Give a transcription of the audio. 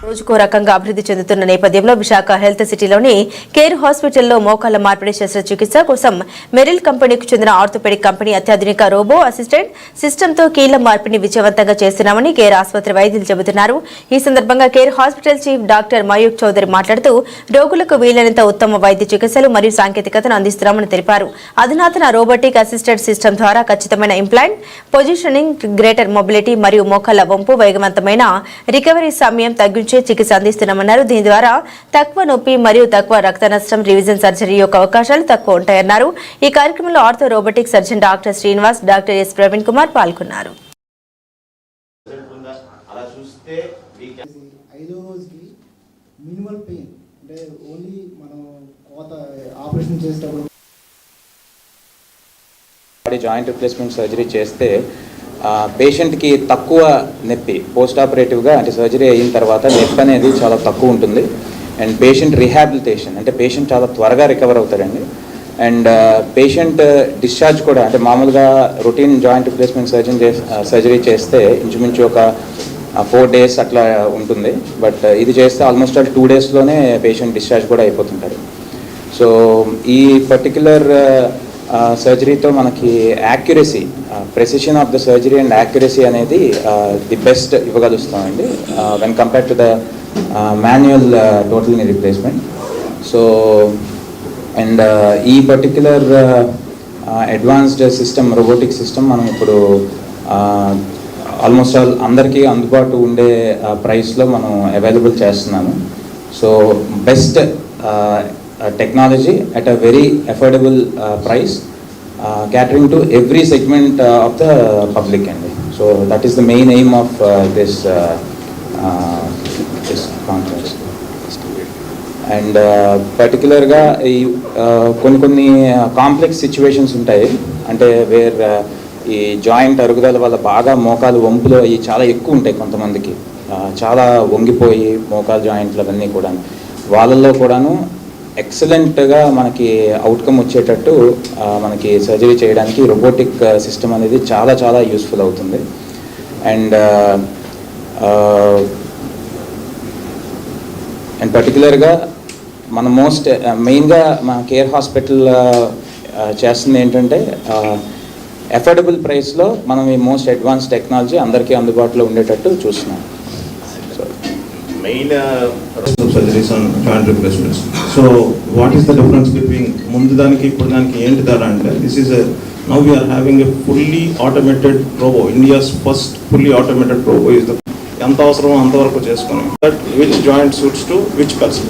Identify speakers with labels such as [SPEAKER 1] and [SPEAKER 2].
[SPEAKER 1] రోజుకో రకంగా అభివృద్ధి చెందుతున్న నేపథ్యంలో విశాఖ హెల్త్ సిటీలోని కేర్ హాస్పిటల్లో మోకాళ్ల మార్పిడి శస్త్రచికిత్స కోసం మెరిల్ కంపెనీకి చెందిన ఆర్థోపెడిక్ కంపెనీ అత్యాధునిక రోబో అసిస్టెంట్ సిస్టంతో కీళ్ల మార్పిడిని విజయవంతంగా చేస్తున్నామని కేర్ ఆసుపత్రి వైద్యులు చెబుతున్నారు. ఈ సందర్భంగా care hospital chief doctor Mayuk Chaudhary మాట్లాడుతూ రోగులకు వీలైనంత ఉత్తమ వైద్య చికిత్సలు మరియు సాంకేతికతను అందిస్తున్నామని తెలిపారు. అధునాతన రోబోటిక్ అసిస్టెంట్ సిస్టమ్ ద్వారా ఖచ్చితమైన ఇంప్లాంట్ పొజిషనింగ్, గ్రేటర్ మొబిలిటీ మరియు మోకాళ్ల వంపు, వేగవంతమైన రికవరీ సమయం తగ్గించే చికిత్స అందిస్తున్నామన్నారు. దీని ద్వారా తక్కువ నొప్పి మరియు తక్కువ రక్త నష్టం, రివిజన్ సర్జరీ యొక్క అవకాశాలు తక్కువ ఉంటాయన్నారు. ఈ కార్యక్రమంలో ortho robotic surgeon doctor Srinivas, doctor S Praveen Kumar పాల్గొన్నారు.
[SPEAKER 2] జాయింట్ రిప్లేస్మెంట్ సర్జరీ చేస్తే పేషెంట్కి తక్కువ నొప్పి, పోస్ట్ ఆపరేటివ్గా అంటే సర్జరీ అయిన తర్వాత నొప్పి అనేది చాలా తక్కువ ఉంటుంది. అండ్ పేషెంట్ రీహాబిలిటేషన్ అంటే పేషెంట్ చాలా త్వరగా రికవర్ అవుతారండి. అండ్ పేషెంట్ డిశ్చార్జ్ కూడా అంటే మామూలుగా రొటీన్ జాయింట్ రిప్లేస్మెంట్ సర్జరీ చేస్తే ఇంచుమించు ఒక 4 days అట్లా ఉంటుంది. బట్ ఇది చేస్తే ఆల్మోస్ట్ 2 daysలోనే పేషెంట్ డిశ్చార్జ్ కూడా అయిపోతుంటారు. సో ఈ పర్టిక్యులర్ సర్జరీతో మనకి accuracy, precision of the surgery and accuracy అనేది ది బెస్ట్ ఇవ్వగలుగుతామండి when compare to the manual total knee replacement. So and ఈ particular advanced system, robotic system మనం ఇప్పుడు ఆల్మోస్ట్ అందరికీ అందుబాటు ఉండే ప్రైస్లో మనం అవైలబుల్ చేస్తున్నాము. So best technology at a very affordable price, catering to every segment of the public. So that is the main aim of this conference. And particularly కొన్ని complex situations ఉంటాయి, అంటే వేర్ ఈ జాయింట్ అరుగుదల వల్ల బాగా మోకాలు వంపులు అవి చాలా ఎక్కువ ఉంటాయి. కొంతమందికి చాలా వంగిపోయి మోకాలు జాయింట్లు అవన్నీ కూడా, వాళ్ళల్లో కూడాను ఎక్సలెంట్గా మనకి అవుట్కమ్ వచ్చేటట్టు మనకి సర్జరీ చేయడానికి రోబోటిక్ సిస్టమ్ అనేది చాలా చాలా యూస్ఫుల్ అవుతుంది. అండ్ పర్టికులర్గా మన మెయిన్గా మన కేర్ హాస్పిటల్ చేస్తుంది ఏంటంటే అఫోర్డబుల్ ప్రైస్లో మనం ఈ మోస్ట్ అడ్వాన్స్ టెక్నాలజీ అందరికీ అందుబాటులో ఉండేటట్టు చూస్తున్నాం.
[SPEAKER 3] Main surgeries on joint replacements. So what is the difference between mundu daniki ippudu daniki enti tara ante, this is a, now we are having a fully automated robo. India's first fully automated robo is the enta avasaram anta varaku cheskoni that which joint suits to which person.